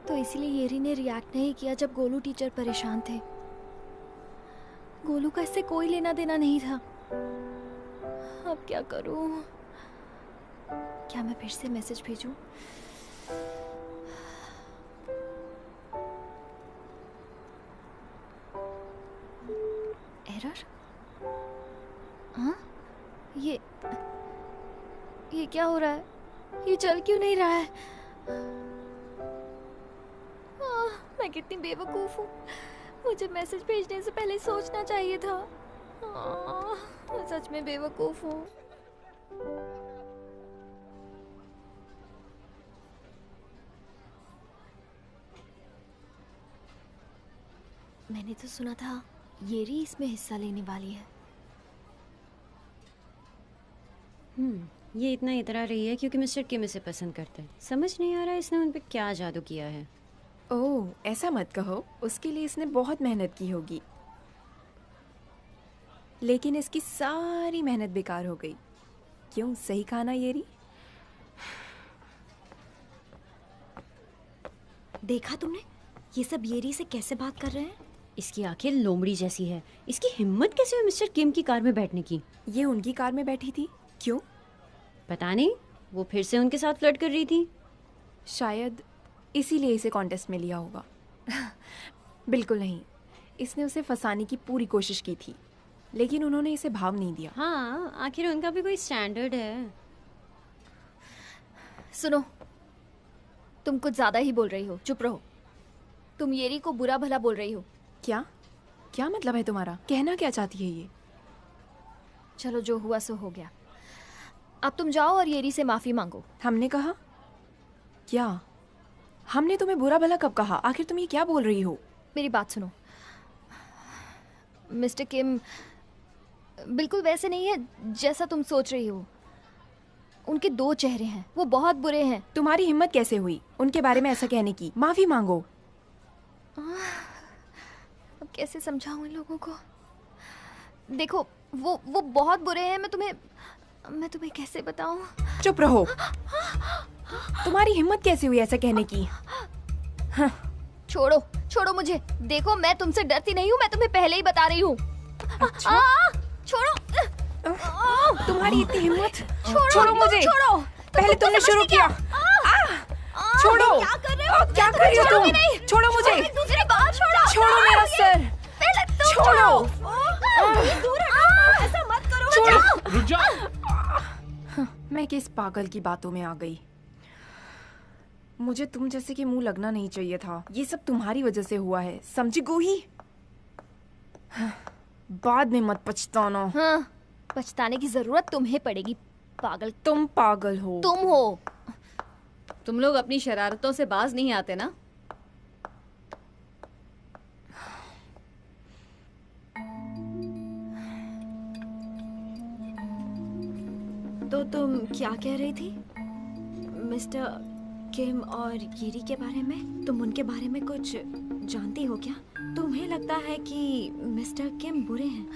तो इसलिए येरी ने रिएक्ट नहीं किया जब गोलू टीचर परेशान थे। गोलू का इससे कोई लेना देना नहीं था। अब क्या करूं? क्या मैं फिर से मैसेज भेजूं? एरर? हाँ? ये क्या हो रहा है? ये चल क्यों नहीं रहा है? मैं कितनी बेवकूफ हूँ। मुझे मैसेज भेजने से पहले सोचना चाहिए था। मैं सच में बेवकूफ हूँ। मैंने तो सुना था येरी इसमें हिस्सा लेने वाली है। ये इतना इतरा रही है क्योंकि मिस्टर किम इसे पसंद करते हैं। समझ नहीं आ रहा इसने उन पे क्या जादू किया है। ओह, ऐसा मत कहो। उसके लिए इसने बहुत मेहनत की होगी, लेकिन इसकी सारी मेहनत बेकार हो गई। क्यों, सही कहा ना येरी? देखा तुमने ये सब येरी से कैसे बात कर रहे हैं? इसकी आंखें लोमड़ी जैसी है। इसकी हिम्मत कैसे हुई मिस्टर किम की कार में बैठने की? ये उनकी कार में बैठी थी। क्यों? पता नहीं, वो फिर से उनके साथ फ्लर्ट कर रही थी। शायद इसीलिए इसे कॉन्टेस्ट में लिया होगा। बिल्कुल नहीं, इसने उसे फंसाने की पूरी कोशिश की थी, लेकिन उन्होंने इसे भाव नहीं दिया। हाँ, आखिर उनका भी कोई स्टैंडर्ड है। सुनो, तुम कुछ ज्यादा ही बोल रही हो। चुप रहो। तुम येरी को बुरा भला बोल रही हो। क्या क्या मतलब है तुम्हारा? कहना क्या चाहती है ये? चलो, जो हुआ सो हो गया। अब तुम जाओ और येरी से माफी मांगो। हमने कहा? क्या हमने तुम्हें बुरा भला कब कहा? आखिर तुम ये क्या बोल रही हो? मेरी बात सुनो। मिस्टर किम बिल्कुल वैसे नहीं है जैसा तुम सोच रही हो। उनके दो चेहरे हैं, वो बहुत बुरे हैं। तुम्हारी हिम्मत कैसे हुई उनके बारे में ऐसा कहने की? माफी मांगो। अब कैसे समझाऊं इन लोगों को? देखो, वो बहुत बुरे हैं। मैं तुम्हें कैसे बताऊं? चुप रहो। तुम्हारी हिम्मत कैसे हुई ऐसा कहने की? हाँ। छोड़ो मुझे। देखो, मैं तुमसे डरती नहीं हूँ। मैं तुम्हें पहले ही बता रही हूँ। अच्छा? छोड़ो। तुम्हारी इतनी हिम्मत? छोड़ो मुझे। छोड़ो। पहले तुमने शुरू किया। छोड़ो। क्या कर रहे हो? क्या कर रही हो तुम? छोड़ो मुझे। दूसरी बात छोड़ो मेरा सर। पहले तुम छोड़ो। दूर हटो। ऐसा मत करो। छोड़ो। रुक जा। मैं किस पागल की बातों में आ गई। मुझे तुम जैसे कि मुंह लगना नहीं चाहिए था। ये सब तुम्हारी वजह से हुआ है, समझी गोही? बाद में मत पछताना। हाँ, पछताने की जरूरत तुम्हें पड़ेगी। पागल। तुम पागल हो। तुम हो। तुम लोग अपनी शरारतों से बाज नहीं आते ना? तो तुम क्या कह रही थी मिस्टर किम और येरी के बारे में? तुम उनके बारे में कुछ जानती हो क्या? तुम्हें लगता है कि मिस्टर किम बुरे हैं?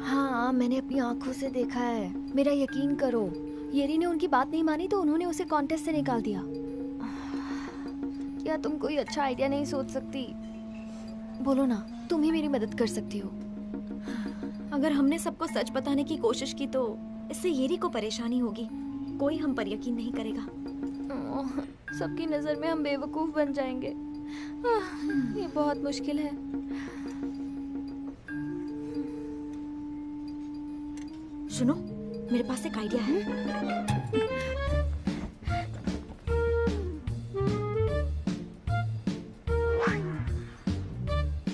हाँ, मैंने अपनी आंखों से देखा है। मेरा यकीन करो। येरी ने उनकी बात नहीं मानी तो उन्होंने उसे कॉन्टेस्ट से निकाल दिया। क्या तुम कोई अच्छा आइडिया नहीं सोच सकती? बोलो ना, तुम ही मेरी मदद कर सकती हो। अगर हमने सबको सच बताने की कोशिश की तो इससे येरी को परेशानी होगी। कोई हम पर यकीन नहीं करेगा। सबकी नजर में हम बेवकूफ बन जाएंगे। ये बहुत मुश्किल है। सुनो, मेरे पास एक आइडिया है।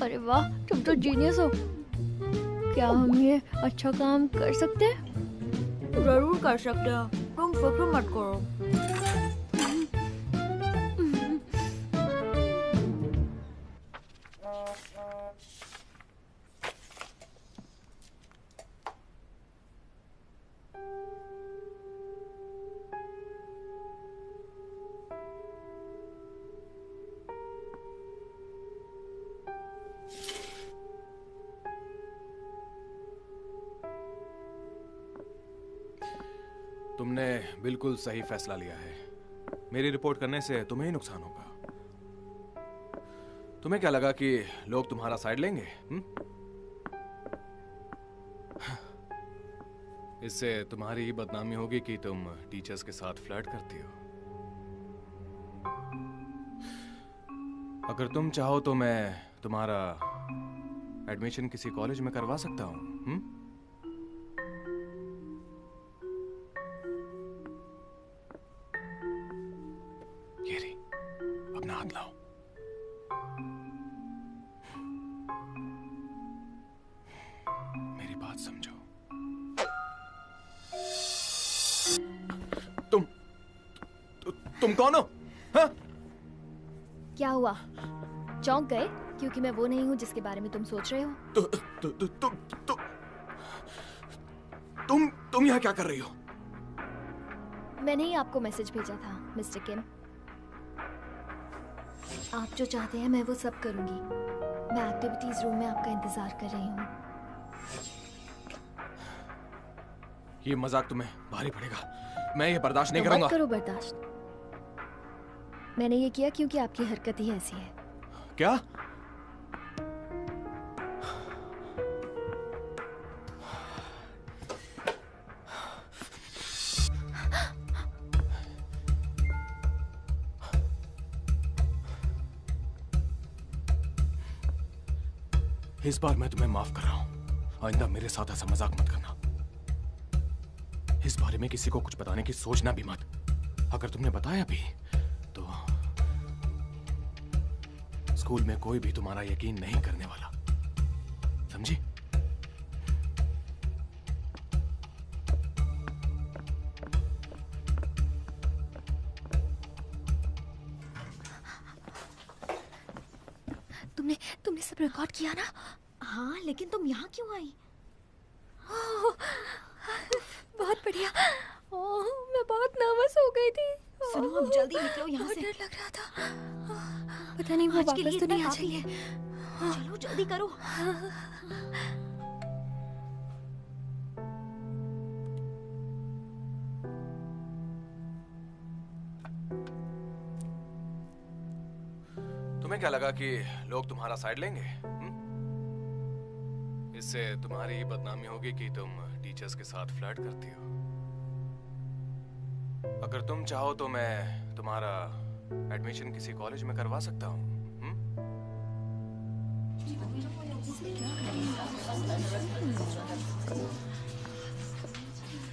अरे वाह, तुम तो जीनियस हो। क्या हम ये अच्छा काम कर सकते हैं? जरूर कर सकते हो। तुम फिक्र मत करो। तुमने बिल्कुल सही फैसला लिया है। मेरी रिपोर्ट करने से तुम्हें ही नुकसान होगा। तुम्हें क्या लगा कि लोग तुम्हारा साइड लेंगे? इससे तुम्हारी ही बदनामी होगी कि तुम टीचर्स के साथ फ्लर्ट करती हो। अगर तुम चाहो तो मैं तुम्हारा एडमिशन किसी कॉलेज में करवा सकता हूं। ये रही, अपना हाथ लाओ। मेरी बात समझो। तुम कौन हो? हाँ? क्या हुआ? चौंक गए क्योंकि मैं वो नहीं हूँ जिसके बारे में तुम सोच रहे हो? तुम यहाँ क्या कर रही हो? मैंने ही आपको मैसेज भेजा था मिस्टर किम। आप जो चाहते हैं मैं वो सब करूंगी। मैं एक्टिविटीज रूम में आपका इंतजार कर रही हूँ। ये मजाक तुम्हें भारी पड़ेगा। मैं ये बर्दाश्त नहीं तो करूंगा। मत करो बर्दाश्त। मैंने ये किया क्योंकि आपकी हरकत ही ऐसी है। क्या? इस बार मैं तुम्हें माफ कर रहा हूं। आइंदा मेरे साथ ऐसा मजाक मत करना। इस बारे में किसी को कुछ बताने की सोचना भी मत। अगर तुमने बताया भी तो स्कूल में कोई भी तुम्हारा यकीन नहीं करने वाला, समझी? तुमने सब रिकॉर्ड किया ना? हाँ, लेकिन तुम यहाँ क्यों आई? बहुत बढ़िया। ओह, मैं बहुत नर्वस हो गई थी। सुनो, अब जल्दी निकलो यहाँ से। लग रहा था। पता नहीं वो आज के वापस लिए तो इतना नहीं आ काफी जाएंगे। है। चलो जल्दी करो। तुम्हें क्या लगा कि लोग तुम्हारा साइड लेंगे? इससे तुम्हारी ही बदनामी होगी कि तुम टीचर्स के साथ फ्लर्ट करती हो। अगर तुम चाहो तो मैं तुम्हारा एडमिशन किसी कॉलेज में करवा सकता हूँ।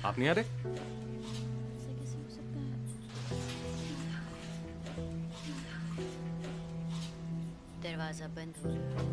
आप नहीं आ रहे? दरवाजा बंद हो रहा है।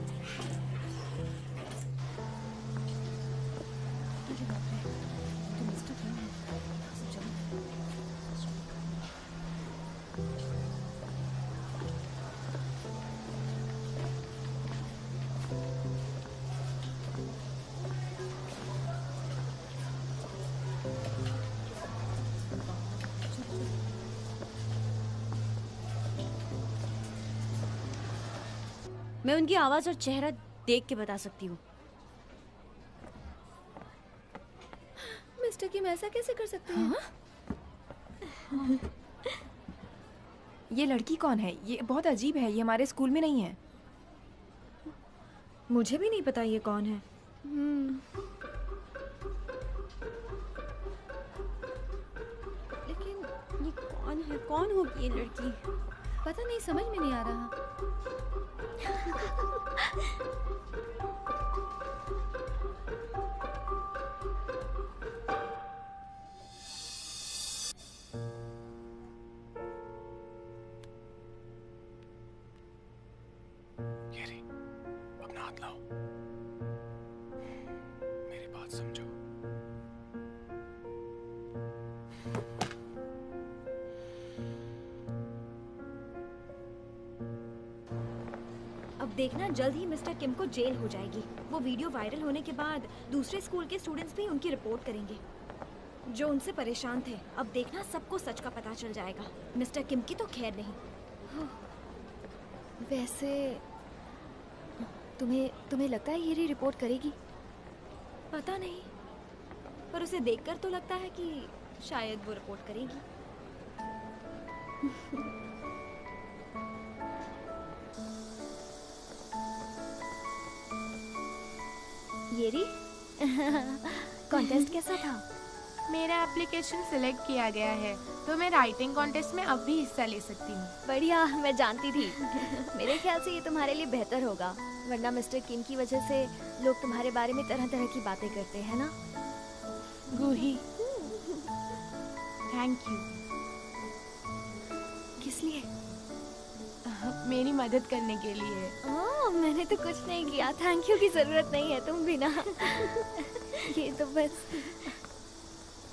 मैं उनकी आवाज और चेहरा देख के बता सकती हूँ। मिस्टर किम ऐसा कैसे कर सकते हैं? ये लड़की कौन है? ये बहुत अजीब है। ये हमारे स्कूल में नहीं है। मुझे भी नहीं पता ये कौन है। लेकिन ये कौन है? कौन होगी ये लड़की? पता नहीं, समझ में नहीं आ रहा। येरी, अपना हाथ लाओ। मेरी बात समझो। अब देखना, जल्द ही मिस्टर किम को जेल हो जाएगी। वो वीडियो वायरल होने के बाद दूसरे स्कूल के स्टूडेंट्स भी उनकी रिपोर्ट करेंगे जो उनसे परेशान थे। अब देखना, सबको सच का पता चल जाएगा। मिस्टर किम की तो खैर नहीं। वैसे तुम्हें लगता है ये रिपोर्ट करेगी? पता नहीं, पर उसे देखकर तो लगता है कि शायद वो रिपोर्ट करेगी। येरी कॉन्टेस्ट कैसा था? मेरा एप्लीकेशन सिलेक्ट किया गया है तो मैं राइटिंग कॉन्टेस्ट में अब भी हिस्सा ले सकती हूँ। बढ़िया, मैं जानती थी। मेरे ख्याल से ये तुम्हारे लिए बेहतर होगा, वरना मिस्टर किम की वजह से लोग तुम्हारे बारे में तरह तरह की बातें करते हैं ना। गूही, थैंक यू। किस लिए? मेरी मदद करने के लिए। ओह, मैंने तो कुछ नहीं किया, थैंक यू की जरूरत नहीं है, तुम भी ना। ये तो बस।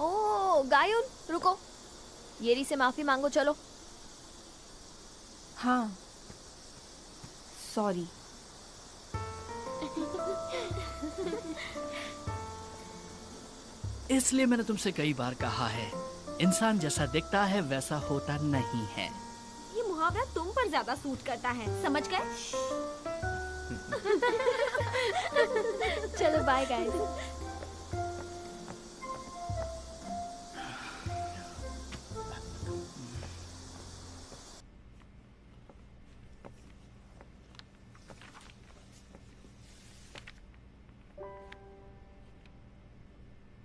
ओह गायुन, रुको, येरी से माफी मांगो, चलो। हाँ, सॉरी। इसलिए मैंने तुमसे कई बार कहा है, इंसान जैसा दिखता है वैसा होता नहीं है। ये मुहावरा तुम पर ज्यादा सूट करता है, समझ गए? चलो बाय गाइस।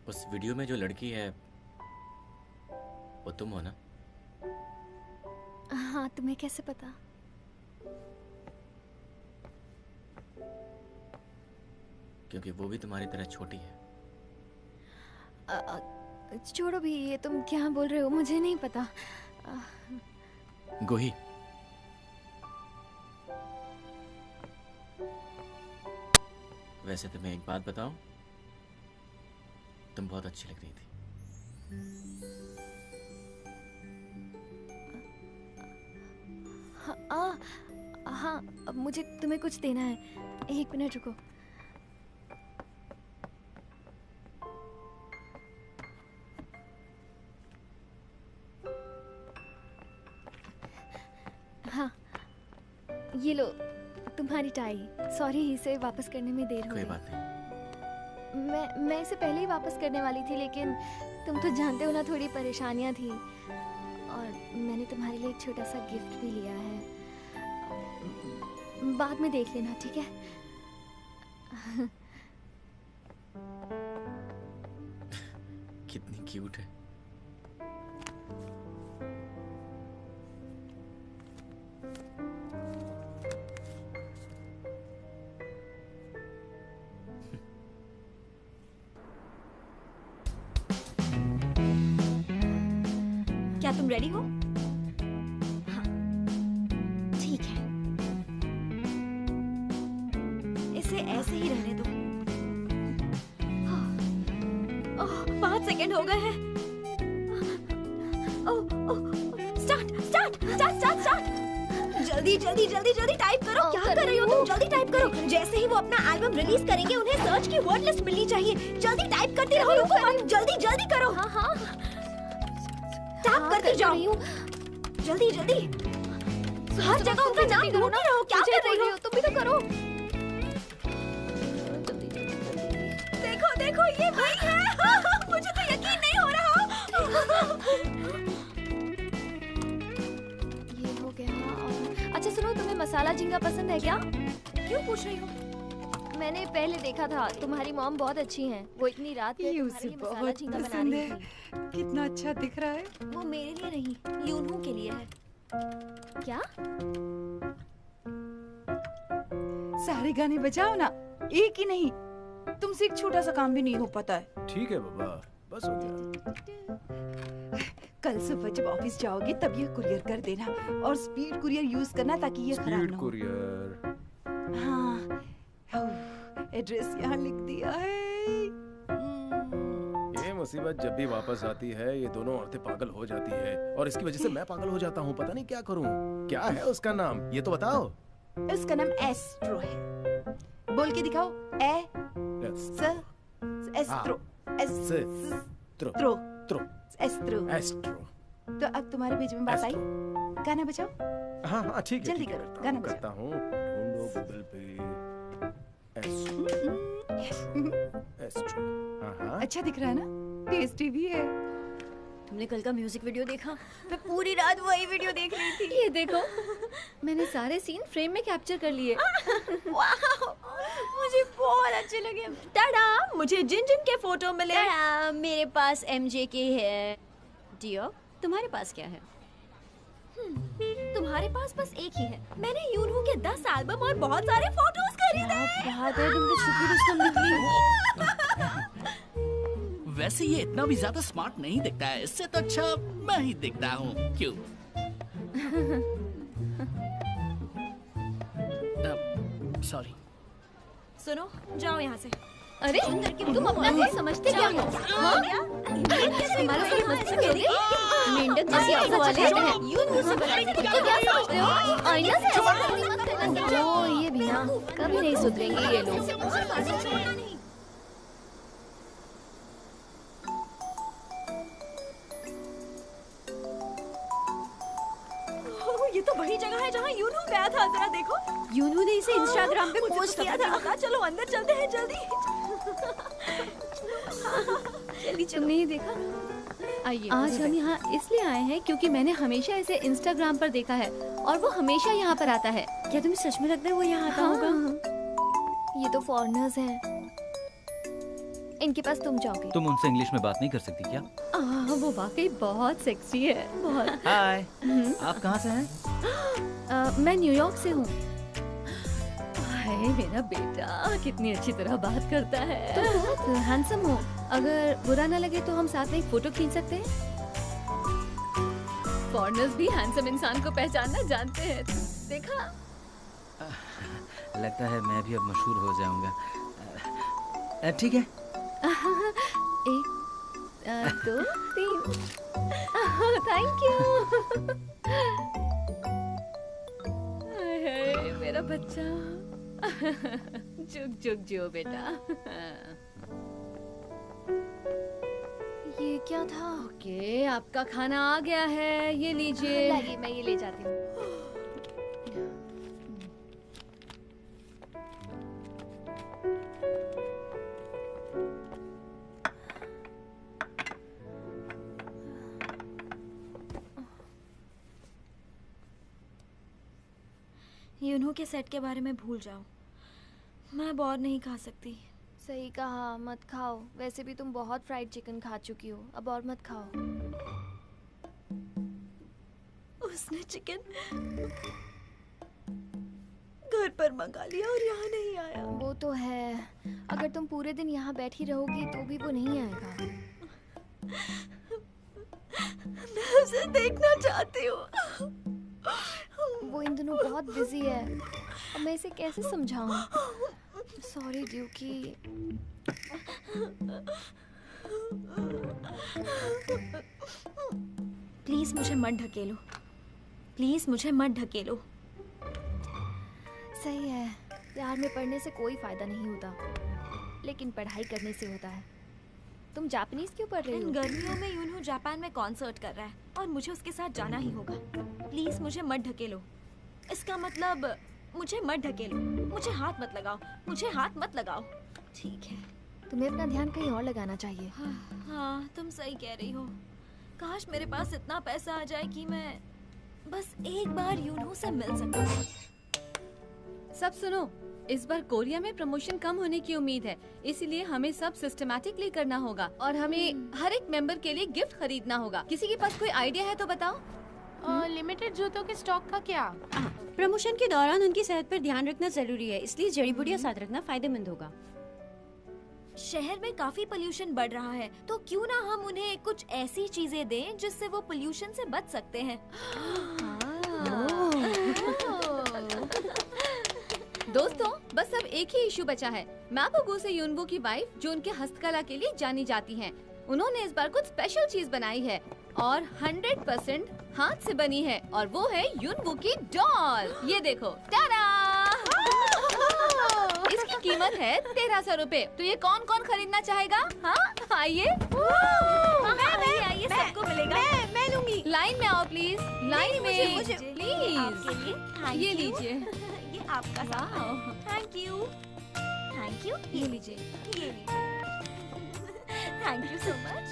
उस वीडियो में जो लड़की है वो तुम हो ना? हाँ, तुम्हें कैसे पता? क्योंकि वो भी तुम्हारी तरह छोटी है। छोड़ो भी, ये तुम क्या बोल रहे हो, मुझे नहीं पता। गोही, वैसे तुम्हें एक बात बताऊं, तुम बहुत अच्छी लग रही थी। हाँ, अब मुझे तुम्हें कुछ देना है, एक मिनट रुको। हाँ, ये लो तुम्हारी टाई। सॉरी, इसे वापस करने में देर हो कोई गई। बात नहीं। मैं इसे पहले ही वापस करने वाली थी, लेकिन तुम तो जानते हो ना, थोड़ी परेशानियां थी, और मैंने तुम्हारे लिए एक छोटा सा गिफ्ट भी लिया है। बाद में देख लेना, ठीक है? कितनी क्यूट है। क्या तुम रेडी हो? हाँ, ठीक है, इसे ऐसे ही रहने दो। 5 सेकंड हो गए हैं। स्टार्ट। जल्दी टाइप करो। क्या कर रही हो तुम? जल्दी टाइप करो। जैसे ही वो अपना एल्बम रिलीज करेंगे, उन्हें सर्च की वर्ड लिस्ट मिलनी चाहिए। जल्दी टाइप करती रहो, रुको मत। जल्दी करो। हाँ, टाइप करती जाओ। जल्दी। हर जगह उनका नाम ढूंढती रहो। क्या कर रही हो? तुम भी तो करो। देखो, ये वही है। मुझे तो यकीन नहीं हो रहा। ये हो गया। और अच्छा सुनो, तुम्हें मसाला झींगा पसंद है क्या? क्यों पूछ रही हो? मैंने पहले देखा था, तुम्हारी मॉम बहुत अच्छी हैं। वो इतनी रात में तुम्हारे लिए मसाला झींगा बना रही थी। कितना अच्छा दिख रहा है। वो मेरे लिए नहीं, यूनू के लिए है। क्या? सारे गाने बजाओ ना, एक ही नहीं। तुमसे एक छोटा सा काम भी नहीं हो पाता है। ठीक है बाबा, बस हो गया। कल सुबह जब ऑफिस जाओगे तब ये कुरियर कर देना, और स्पीड कुरियर यूज करना ताकि ये खराब स्पीड ना हो। कुरियर। हाँ, एड्रेस यहाँ लिख दिया है। ये मुसीबत जब भी वापस आती है, ये दोनों औरतें पागल हो जाती है, और इसकी वजह से मैं पागल हो जाता हूँ। पता नहीं क्या करूँ। क्या है उसका नाम, ये तो बताओ। उसका नाम एस्ट्रो है। बोल के दिखाओ। एस्ट्रो। तो अब तुम्हारे बीच में बात आई। गाना बजाओ। हाँ ठीक है, जल्दी करो, गाना बजाओ। करता हूँ। ढूंढो गूगल पे एस्ट्रो। हाँ। अच्छा दिख रहा है ना? टेस्टी भी है। तुमने कल का म्यूजिक वीडियो देखा? मैं पूरी रात वही वीडियो देख रही थी। ये देखो, मैंने सारे सीन फ्रेम में कैप्चर कर लिए। वाह, मुझे बहुत अच्छे लगे। टाडा, मुझे जिन जिन के फोटो मिले। टाडा, मेरे पास MJ के है। डियो, तुम्हारे पास क्या है? तुम्हारे पास बस एक ही है। मैंने यूनहू के 10 एल्बम और बहुत सारे फोटोज खरीदे। बात है, तुम तो शुक्र रुस्तम निकली। वैसे ये इतना भी ज्यादा स्मार्ट नहीं दिखता है, इससे तो अच्छा मैं ही दिखता हूँ। क्यों? सॉरी। सुनो, जाओ यहाँ से। अरे तुम अपना नहीं समझते क्या हो? हाँ? हमारे साथ मस्ती करोगे? मेंढक जैसी आवाज़ वाले हैं। यूनहू से बराबर खुद को क्या समझते हो? आईना से ऐसा करनी मत करना। ओ ये भी ना, कभी नहीं सुधरेंगे ये लोग। ये तो वही जगह है जहाँ यूनहू गया था। जरा देखो, यूनू ने इसे इंस्टाग्राम पे पोस्ट किया था। चलो अंदर चलते हैं जल्दी। तुमने ये देखा? आइए, आज हम यहाँ इसलिए आए हैं क्योंकि मैंने हमेशा इसे इंस्टाग्राम पर देखा है और वो हमेशा यहाँ पर आता है। क्या तुम्हें सच में लगता है वो यहाँ आता होगा? ये तो फॉरेनर्स हैं। इनके पास तुम जाओगे। तुम उनसे इंग्लिश में बात नहीं कर सकती क्या? वो वाकई बहुत सेक्सी है, बहुत। हाय, आप कहाँ से हैं? मैं न्यूयॉर्क से हूँ। हाय मेरा बेटा, कितनी अच्छी तरह बात करता है। तो बहुत हैंडसम हो। अगर बुरा ना लगे तो हम साथ में एक फोटो खींच सकते हैं। फॉरेनर्स भी हैंडसम इंसान को पहचानना जानते हैं, देखा? लगता है मैं भी अब मशहूर हो जाऊंगा। ठीक है। 1 2 3। Thank you. मेरा बच्चा। जुग जुग जो बेटा। ये क्या था? ओके, आपका खाना आ गया है, ये लीजिए। लाइए, मैं ये ले जाती हूँ। यूनहू के सेट के बारे में भूल जाओ। मैं अब और नहीं खा सकती। सही कहा, मत खाओ। वैसे भी तुम बहुत फ्राइड चिकन खा चुकी हो, अब और मत खाओ। उसने चिकन घर पर मंगा लिया और यहाँ नहीं आया। वो तो है, अगर तुम पूरे दिन यहाँ बैठी रहोगी तो भी वो नहीं आएगा। मैं उसे देखना चाहती हूँ। वो इन दिनों बहुत बिजी है। अब मैं इसे कैसे समझाऊं? सॉरी ड्यूकी। प्लीज मुझे मत ढकेलो। प्लीज मुझे मत ढकेलो। सही है, प्यार में पढ़ने से कोई फायदा नहीं होता, लेकिन पढ़ाई करने से होता है। तुम जापानीज क्यों पढ़ रही हो? इन गर्मियों में यूनहू जापान में कॉन्सर्ट कर रहा है और मुझे उसके साथ जाना ही होगा। प्लीज मुझे मत ढकेलो। इसका मतलब मुझे मत ढकेलो। मुझे हाथ मत लगाओ। मुझे हाथ मत लगाओ। ठीक है। तुम्हें अपना ध्यान कहीं और लगाना चाहिए। हाँ, तुम सही कह रही हो। काश मेरे पास इतना पैसा आ जाए कि मैं बस एक बार यूनहू से मिल सकूं। सब सुनो, इस बार कोरिया में प्रमोशन कम होने की उम्मीद है, इसलिए हमें सब सिस्टमैटिकली करना होगा और हमें हर एक मेंबर के लिए गिफ्ट खरीदना होगा। किसी के पास कोई आइडिया है तो बताओ। लिमिटेड जूतों के स्टॉक का क्या? प्रमोशन के दौरान उनकी सेहत पर ध्यान रखना जरूरी है, इसलिए जड़ी बूटियां साथ रखना फायदेमंद होगा। शहर में काफी पोल्यूशन बढ़ रहा है, तो क्यों ना हम उन्हें कुछ ऐसी चीजें दें जिससे वो पोल्यूशन से बच सकते हैं। दोस्तों, बस अब एक ही इशू बचा है। मापोगो से यूनवू की वाइफ, जो उनके हस्तकला के लिए जानी जाती हैं। उन्होंने इस बार कुछ स्पेशल चीज बनाई है और 100% हाथ से बनी है, और वो है यूनवू की डॉल। ये देखो, टाडा! इसकी कीमत है 1300 रुपए। तो ये कौन कौन खरीदना चाहेगा? हाँ, आइए। आइए, सबको मिलेगा। मैं लूंगी। लाइन में आओ प्लीज, लाइन में मुझे प्लीज। आपके लिए ये लीजिए। ये आपका सामान। Thank you. Thank you. ये लीजिए। ये लीजिए। Thank you so much.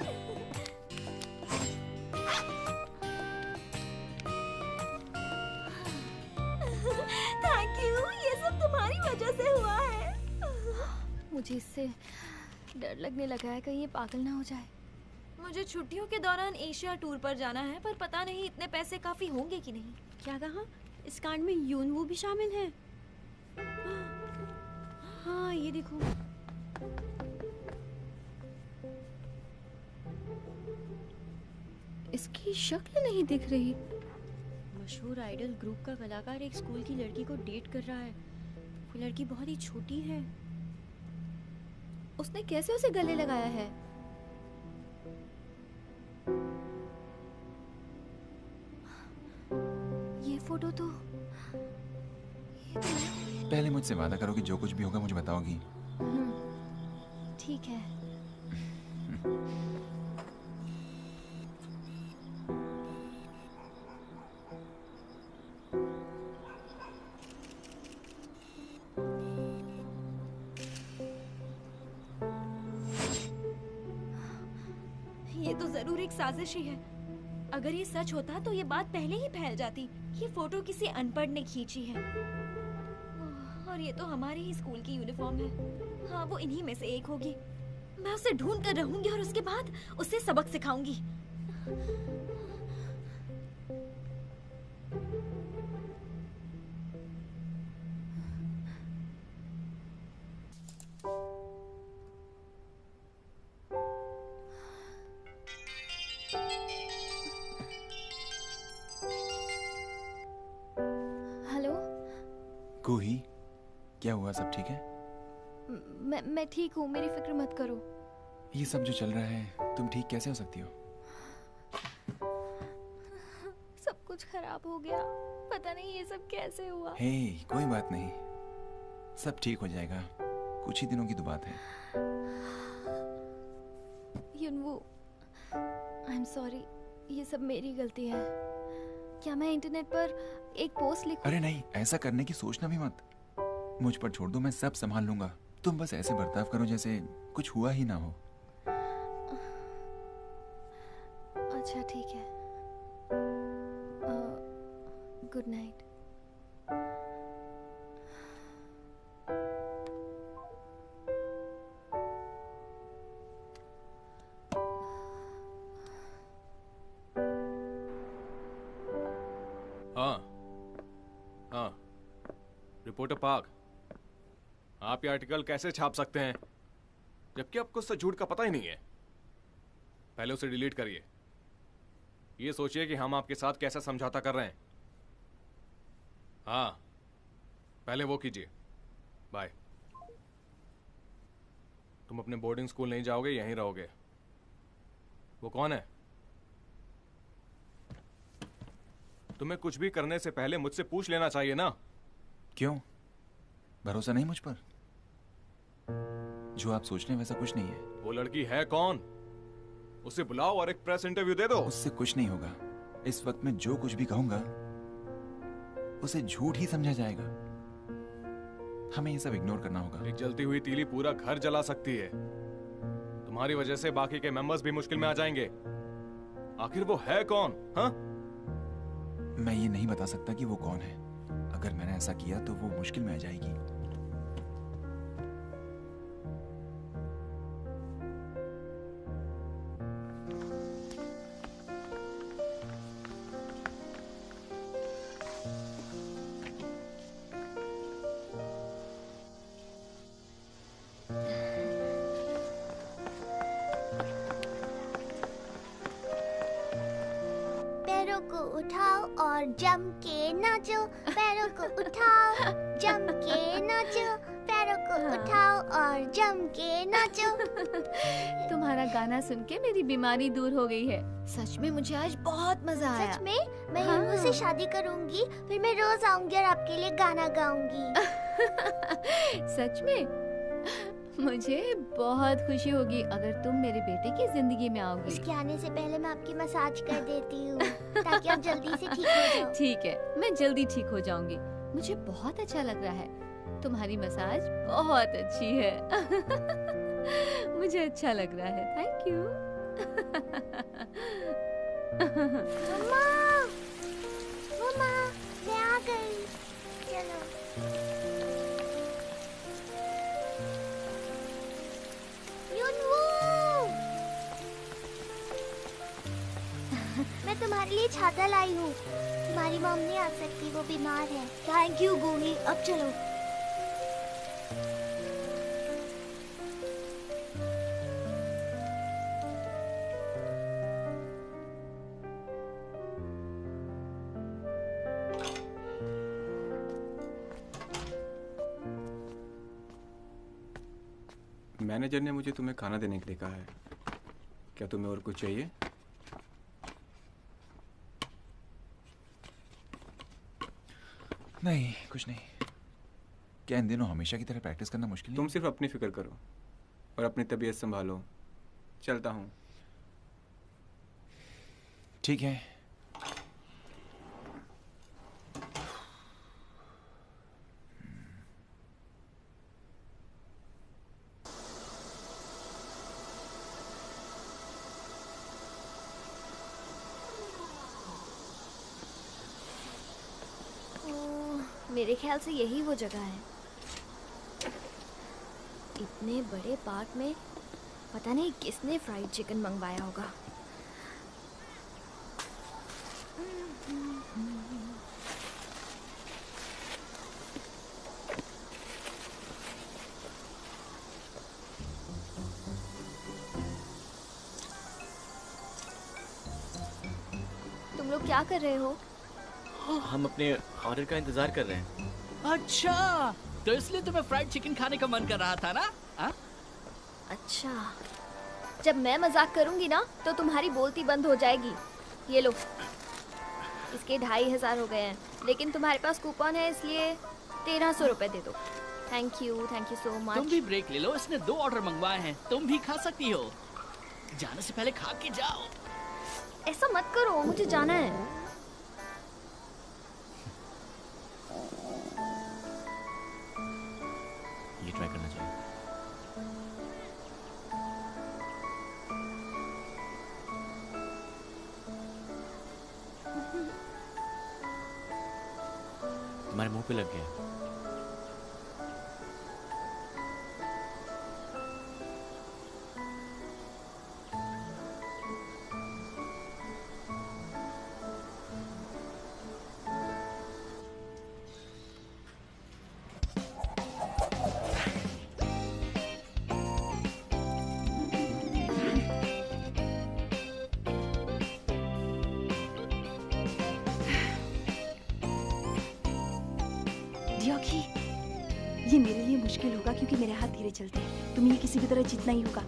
मुझे इससे डर लगने लगा है, कहीं ये पागल ना हो जाए। मुझे छुट्टियों के दौरान एशिया टूर पर जाना है, पर पता नहीं इतने पैसे काफी होंगे कि नहीं। क्या कहा? इस कांड में यूनवू भी शामिल है? हाँ, ये देखो। इसकी शक्ल नहीं दिख रही। मशहूर आइडल ग्रुप का कलाकार एक स्कूल की लड़की को डेट कर रहा है। वो लड़की बहुत ही छोटी है। उसने कैसे उसे गले लगाया है? ये फोटो तो पहले मुझसे वादा करो कि जो कुछ भी होगा मुझे बताओगी। ठीक है। ये तो जरूर एक साजिश ही है। अगर ये सच होता तो ये बात पहले ही फैल जाती। ये फोटो किसी अनपढ़ ने खींची है। और ये तो हमारे ही स्कूल की यूनिफॉर्म है। हाँ, वो इन्हीं में से एक होगी। मैं उसे ढूंढ कर रहूंगी और उसके बाद उसे सबक सिखाऊंगी। हेलो। कोही, क्या हुआ? सब ठीक है? मैं ठीक हूँ, मेरी फिक्र मत करो। ये सब जो चल रहा है, तुम ठीक कैसे हो सकती हो? सब कुछ खराब हो गया। पता नहीं ये सब कैसे हुआ। हे, कोई बात नहीं, सब ठीक हो जाएगा। कुछ ही दिनों की तो बात है। यूनवू, आई एम सॉरी, ये सब मेरी गलती है। क्या मैं इंटरनेट पर एक पोस्ट लिखूं? अरे नहीं, ऐसा करने की सोचना भी मत। मुझ पर छोड़ दो, मैं सब संभाल लूंगा। तुम बस ऐसे बर्ताव करो जैसे कुछ हुआ ही ना हो। अच्छा ठीक है। Good night. हाँ, रिपोर्टर पार्क, आप ये आर्टिकल कैसे छाप सकते हैं जबकि आपको उससे झूठ का पता ही नहीं है? पहले उसे डिलीट करिए। ये सोचिए कि हम आपके साथ कैसा समझौता कर रहे हैं। हाँ, पहले वो कीजिए। बाय। तुम अपने बोर्डिंग स्कूल नहीं जाओगे, यहीं रहोगे। वो कौन है? तुम्हें कुछ भी करने से पहले मुझसे पूछ लेना चाहिए ना। क्यों? भरोसा नहीं मुझ पर? जो आप सोच रहे हैं वैसा कुछ नहीं है। वो लड़की है कौन? उसे बुलाओ और एक प्रेस इंटरव्यू दे दो। उससे कुछ नहीं होगा। इस वक्त मैं जो कुछ भी कहूंगा उसे झूठ ही समझा जाएगा। हमें ये सब इग्नोर करना होगा। एक जलती हुई तीली पूरा घर जला सकती है। तुम्हारी वजह से बाकी के मेंबर्स भी मुश्किल में आ जाएंगे। आखिर वो है कौन? हाँ? मैं ये नहीं बता सकता कि वो कौन है। अगर मैंने ऐसा किया तो वो मुश्किल में आ जाएगी। पैरों को उठाओ और जम के नाचो। पैरों को उठाओ, जम के नाचो। पैरों को उठाओ और जम के नाचो। तुम्हारा गाना सुन के मेरी बीमारी दूर हो गई है। सच में मुझे आज बहुत मजा आया। सच में? मैं हाँ। यूनू से शादी करूंगी, फिर मैं रोज आऊंगी और आपके लिए गाना गाऊंगी। सच में? मुझे बहुत खुशी होगी अगर तुम मेरे बेटे की जिंदगी में आओगी। उसके आने से पहले मैं आपकी मसाज कर देती हूँ ताकि आप जल्दी से ठीक हो जाओ। ठीक है, मैं जल्दी ठीक हो जाऊंगी। मुझे बहुत अच्छा लग रहा है। तुम्हारी मसाज बहुत अच्छी है। मुझे अच्छा लग रहा है। Thank you. मम्मा, मम्मा, मैं आ गई। चलो। लिए छाता लाई हूँ। तुम्हारी मॉम नहीं आ सकती, वो बीमार है। थैंक यू गूही, अब चलो। मैनेजर ने मुझे तुम्हें खाना देने के लिए कहा है। क्या तुम्हें और कुछ चाहिए? नहीं, कुछ नहीं। क्या इन दिनों हमेशा की तरह प्रैक्टिस करना मुश्किल है? तुम सिर्फ अपनी फिक्र करो और अपनी तबीयत संभालो। चलता हूँ। ठीक है। मेरे ख्याल से यही वो जगह है। इतने बड़े पार्क में पता नहीं किसने फ्राइड चिकन मंगवाया होगा। तुम लोग क्या कर रहे हो? हम अपने ऑर्डर का इंतजार कर रहे हैं। अच्छा, तो इसलिए तुम्हें फ्राइड चिकन खाने का मन कर रहा था ना? आ? अच्छा, जब मैं मजाक करूंगी ना तो तुम्हारी बोलती बंद हो जाएगी। ये लो, इसके 2500 हो गए हैं, लेकिन तुम्हारे पास कूपन है इसलिए 1300 रुपए दे दो। Thank you so much. तुम भी ब्रेक ले लो, इसने 2 ऑर्डर मंगवाए हैं, तुम भी खा सकती हो। जाने से पहले खा के जाओ। ऐसा मत करो, मुझे जाना है। ये ट्राई करना चाहिए। तुम्हारे मुंह पे लग गया। ये मेरे लिए मुश्किल होगा क्योंकि मेरे हाथ धीरे चलते हैं। तुम्हें ये किसी भी तरह जीतना ही होगा।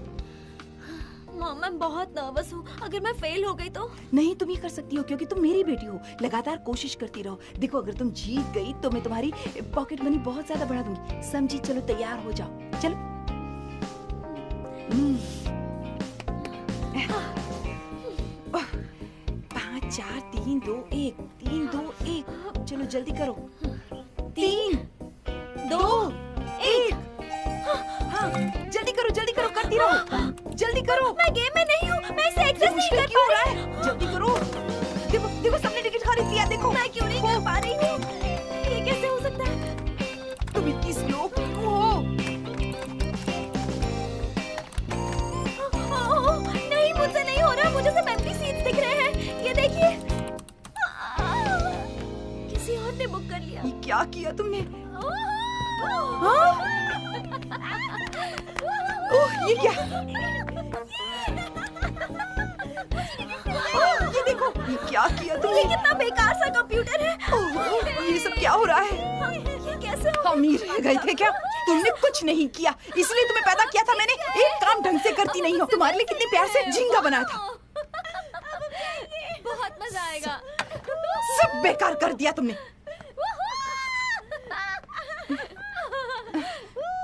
मॉम, मैं बहुत नर्वस हूँ। अगर मैं फेल हो गई तो? नहीं, तुम ये कर सकती हो क्योंकि तुम मेरी बेटी हो। लगातार कोशिश करती रहो। देखो, अगर तुम जीत गई तो मैं तुम्हारी पॉकेट मनी बहुत ज्यादा बढ़ा दूंगी। समझी? चलो तैयार हो जाओ। चलो। 5 4 3 2 1 3 2 1। चलो जल्दी करो। 3 2 1। हाँ, जल्दी करो करती रहो। जल्दी करो। मैं गेम में नहीं हूँ, मैं इसे एक्सेस नहीं कर पा रही हूँ। जल्दी करो। देखो सबने टिकट खरीद लिया। देखो मैं क्यों नहीं कर पा रही हूँ? ये कैसे हो सकता है? तुम इतनी स्लो क्यों हो? नहीं, मुझसे नहीं हो रहा। मुझे सब एम्प्टी सीट्स दिख रहे हैं। ये देखिए, किसी और ने बुक कर लिया। ये क्या किया तुमने? ओह, ये क्या? ये देखो, ये क्या किया तुमने? ये कितना बेकार सा कंप्यूटर है। ये सब क्या हो रहा है? ये कैसे हो? अमीर रह गए थे क्या? तुमने कुछ नहीं किया, इसलिए तुम्हें पैदा किया था मैंने। एक काम ढंग से करती नहीं हो। तुम्हारे लिए कितने प्यार से झींगा बनाया था। बहुत मजा आएगा। सब बेकार कर दिया तुमने।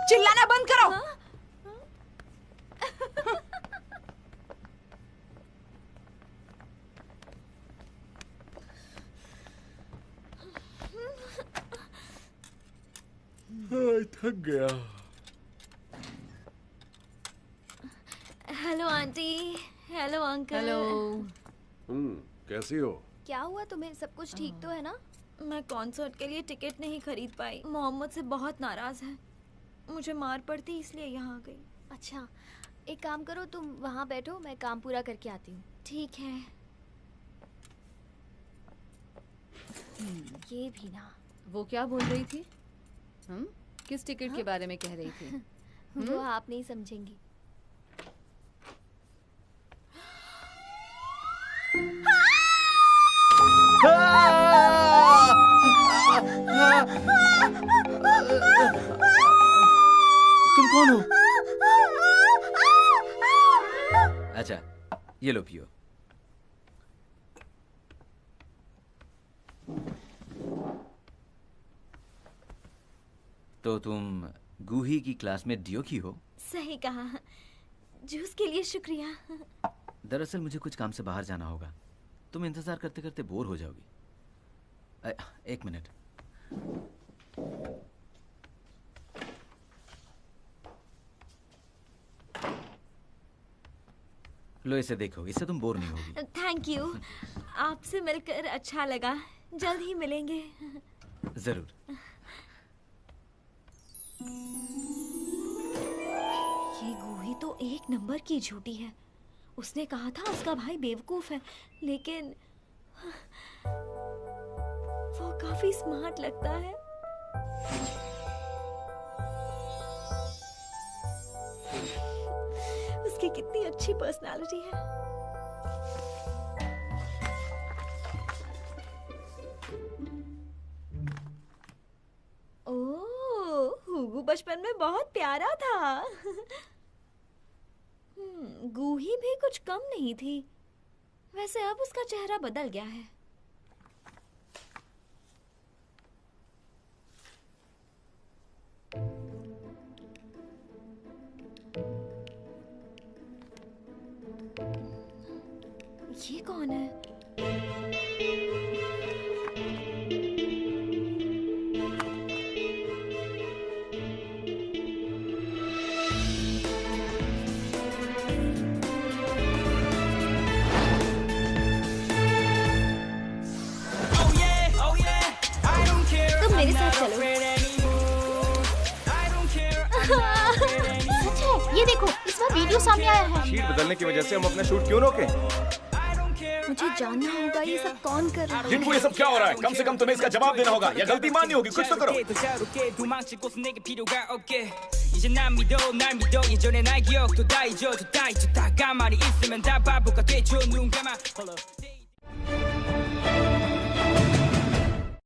चिल्लाना बंद करो। थक गया। Hello aunty. Hello uncle. Hello. कैसी हो? क्या हुआ तुम्हें? सब कुछ ठीक तो है ना? मैं कॉन्सर्ट के लिए टिकट नहीं खरीद पाई। मोहम्मद से बहुत नाराज है। मुझे मार पड़ती इसलिए यहाँ आ गई। अच्छा, एक काम करो, तुम वहाँ बैठो, मैं काम पूरा करके आती हूँ। ठीक है। ये भी ना। वो क्या बोल रही थी? किस टिकट के बारे में कह रही थी? वो आप नहीं समझेंगी। तुम कौन हो? अच्छा, ये लो पियो। तो तुम गूही की क्लास में डियो की हो? सही कहा। जूस के लिए शुक्रिया। दरअसल मुझे कुछ काम से बाहर जाना होगा। तुम इंतजार करते करते बोर हो जाओगी। एक मिनट। लो इसे देखो, इससे तुम बोर नहीं होगी। Thank you. आपसे मिलकर अच्छा लगा। जल्द ही मिलेंगे। जरूर। ये गूही तो एक नंबर की झूठी है। उसने कहा था उसका भाई बेवकूफ है, लेकिन वो काफी स्मार्ट लगता है। उसकी कितनी अच्छी पर्सनालिटी है। ओह, हुगू बचपन में बहुत प्यारा था। गूही भी कुछ कम नहीं थी। वैसे अब उसका चेहरा बदल गया है। ये कौन है? तुम मेरे साथ चलो। सच है, ये देखो, इस बार वीडियो सामने आया है। शीट बदलने की वजह से हम अपना शूट क्यों रोके? मुझे जानना होगा ये सब कौन कर रहा है। जिनको ये सब क्या हो रहा है, कम से कम तुम्हें इसका जवाब देना होगा या गलती माननी होगी। कुछ तो करो। 이제 난 믿어 날 믿어 예전의 날 기억도 다 잊어줘 다 잊어 다 가만히 있으면 다 바보가 되죠 눈 감아